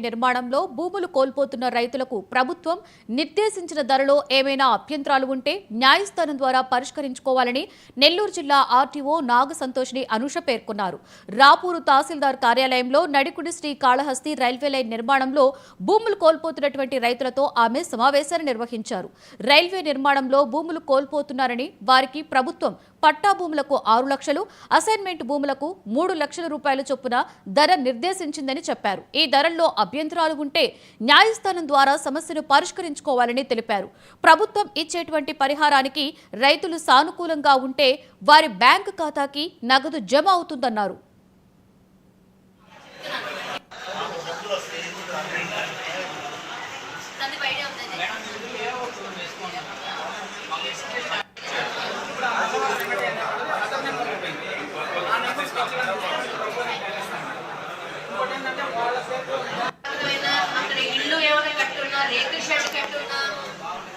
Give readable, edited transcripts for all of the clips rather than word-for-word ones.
నిర్మాణంలో భూములు కోల్పోతున్న రైతులకు ప్రభుత్వం నిర్దేశించిన ధరలో ఏమైనా అభ్యంతరాలు ఉంటే న్యాయస్థానం ద్వారా పరిష్కరించుకోవాలని నెల్లూరు జిల్లా ఆర్టీఓ నాగ సంతోష్ని అనుష పేర్కొన్నారు. రాపూరు తహసీల్దార్ కార్యాలయంలో నడికుడి శ్రీ కాళహస్తి రైల్వే లైన్ నిర్మాణంలో భూములు కోల్పోతున్నటువంటి రైతులతో ఆమె సమావేశాన్ని నిర్వహించారు. రైల్వే నిర్మాణంలో భూములు కోల్పోతున్నారని వారికి ప్రభుత్వం పట్టా భూములకు 6 లక్షలు, అసైన్మెంట్ భూములకు 3 లక్షల రూపాయల చొప్పున ధర నిర్దేశించిందని చెప్పారు. ఈ ధరల్లో అభ్యంతరాలు ఉంటే న్యాయస్థానం ద్వారా సమస్యను పరిష్కరించుకోవాలని తెలిపారు. ప్రభుత్వం ఇచ్చేటువంటి పరిహారానికి రైతులు సానుకూలంగా ఉంటే వారి బ్యాంకు ఖాతాకి నగదు జమ అవుతుందన్నారు.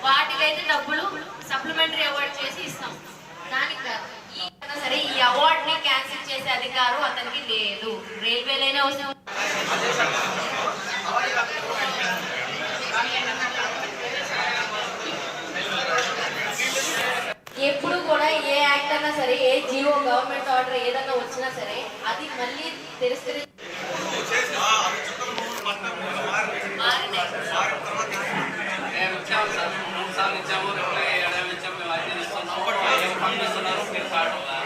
వాటికైతే డబ్బులు సప్లిమెంటరీ అవార్డు చేసి ఇస్తాం. దానికి సరే ఈ అవార్డ్ ని క్యాన్సిల్ చేసే అధికారం అతనికి లేదు. రైల్వేలైనా అవసరం ఎప్పుడు కూడా ఏ యాక్ట్ అన్నా సరే, ఏ జియో గవర్నమెంట్ ఆర్డర్ ఏదన్నా వచ్చినా సరే అది మళ్ళీ తిరస్కరించి పంపిస్తున్నారు.